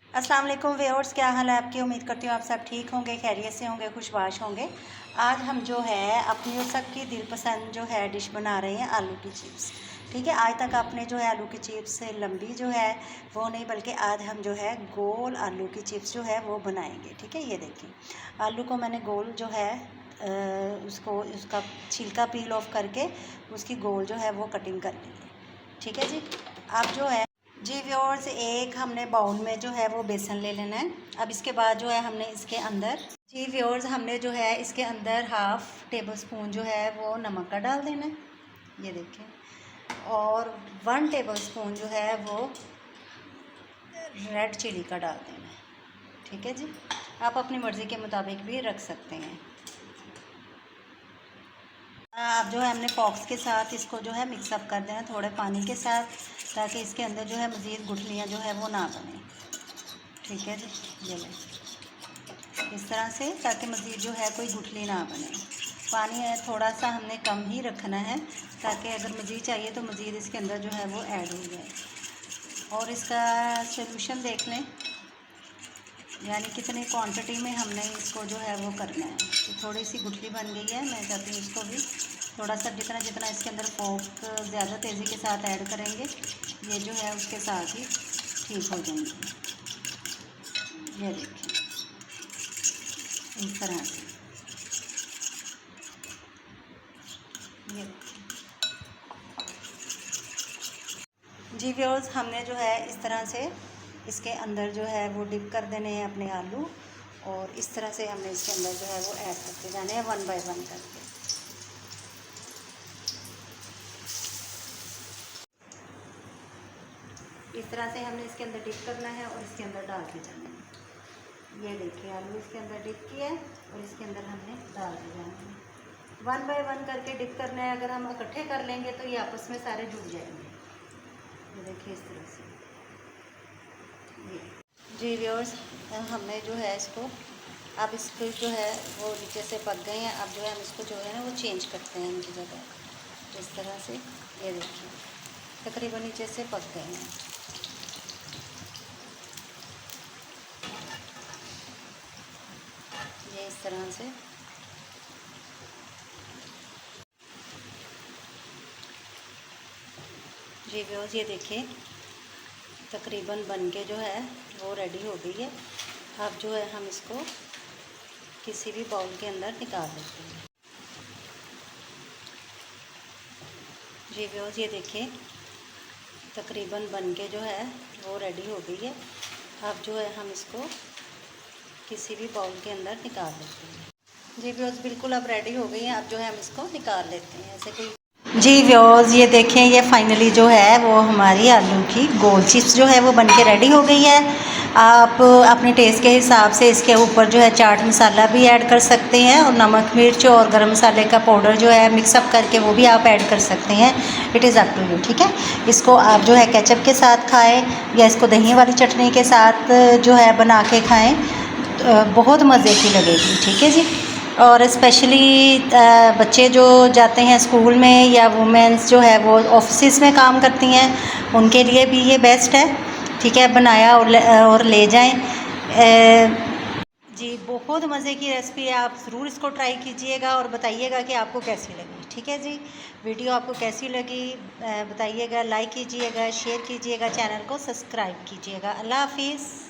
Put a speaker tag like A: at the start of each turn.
A: अस्सलाम वालेकुम व्यूअर्स, क्या हाल है आपकी। उम्मीद करती हूँ आप सब ठीक होंगे, खैरियत से होंगे, खुशबाश होंगे। आज हम जो है अपनी और सबकी दिल पसंद जो है डिश बना रहे हैं, आलू की चिप्स। ठीक है, आज तक आपने जो है आलू की चिप्स से लंबी जो है वो नहीं, बल्कि आज हम जो है गोल आलू की चिप्स जो है वो बनाएंगे। ठीक है, ये देखिए आलू को मैंने गोल जो है उसको उसका छिलका पील ऑफ करके उसकी गोल जो है वो कटिंग कर ली है। ठीक है जी। आप जो है जी व्यूअर्स, एक हमने बाउल में जो है वो बेसन ले लेना है। अब इसके बाद जो है हमने इसके अंदर जी व्यूअर्स हमने जो है इसके अंदर 1/2 टेबल स्पून जो है वो नमक का डाल देना है, ये देखें। और 1 टेबल स्पून जो है वो रेड चिली का डाल देना है। ठीक है जी, आप अपनी मर्ज़ी के मुताबिक भी रख सकते हैं। अब जो है हमने फॉक्स के साथ इसको जो है मिक्सअप कर देना थोड़े पानी के साथ, ताकि इसके अंदर जो है मज़ीद गुठलियाँ जो है वो ना बने। ठीक है जी, ये लें इस तरह से, ताकि मज़ीद जो है कोई गुठली ना बने। पानी है थोड़ा सा हमने कम ही रखना है, ताकि अगर मज़ीद चाहिए तो मज़ीद इसके अंदर जो है वो ऐड हो जाए। और इसका सॉल्यूशन देख लें, यानी कितनी क्वांटिटी में हमने इसको जो है वो करना है। तो थोड़ी सी गुठली बन गई है, मैं चाहती हूँ इसको भी थोड़ा सा जितना जितना इसके अंदर फोक ज़्यादा तेज़ी के साथ ऐड करेंगे, ये जो है उसके साथ ही ठीक हो जाएंगे। ये देखिए इस तरह से, ये जी व्यूअर्स हमने जो है इस तरह से इसके अंदर जो है वो डिप कर देने हैं अपने आलू, और इस तरह से हमने इसके अंदर जो है वो ऐड करते जाने हैं 1 बाय 1 करके। इस तरह से हमने इसके अंदर डिप करना है और इसके अंदर डालते जाना है। ये देखिए आलू इसके अंदर डिप किया है और इसके अंदर हमने डालते जाना है। 1 बाय 1 करके डिप करना है। अगर हम इकट्ठे कर लेंगे तो ये आपस में सारे जुड़ जाएंगे। ये देखिए इस तरह से। ये जी व्यूअर्स, हमने जो है इसको, अब इसको जो है वो नीचे से पक गए हैं। अब जो है हम इसको जो है ना वो चेंज करते हैं इनकी जगह, इस तरह से। ये देखिए तकरीबन नीचे से पक गए हैं। ये इस तरह से जी व्यूअर्स, ये देखिए तकरीबन बन के जो है वो रेडी हो गई है। अब जो है हम इसको किसी भी बाउल के अंदर निकाल लेते हैं। जी व्यूअर्स, ये देखिए तकरीबन बन के जो है वो रेडी हो गई है। अब जो है हम इसको किसी भी बाउल के अंदर निकाल लेते हैं। जी व्यूअर्स बिल्कुल अब रेडी हो गई हैं। अब जो है हम इसको निकाल लेते हैं ऐसे कोई। जी व्यूअर्स, ये देखें, ये फाइनली जो है वो हमारी आलू की गोल चिप्स जो है वो बन के रेडी हो गई है। आप अपने टेस्ट के हिसाब से इसके ऊपर जो है चाट मसाला भी ऐड कर सकते हैं, और नमक मिर्च और गरम मसाले का पाउडर जो है मिक्सअप करके वो भी आप ऐड कर सकते हैं। It is up to you. ठीक है, इसको आप जो है केचप के साथ खाएँ या इसको दही वाली चटनी के साथ जो है बना के खाएँ, बहुत मज़े की लगेगी। ठीक है जी। और स्पेशली बच्चे जो जाते हैं स्कूल में, या वुमेंस जो है वो ऑफिस में काम करती हैं, उनके लिए भी ये बेस्ट है। ठीक है, बनाया और ले जाएं। जी बहुत मज़े की रेसिपी है, आप ज़रूर इसको ट्राई कीजिएगा और बताइएगा कि आपको कैसी लगी। ठीक है जी, वीडियो आपको कैसी लगी बताइएगा, लाइक कीजिएगा, शेयर कीजिएगा, चैनल को सब्सक्राइब कीजिएगा। अल्लाह हाफिज़।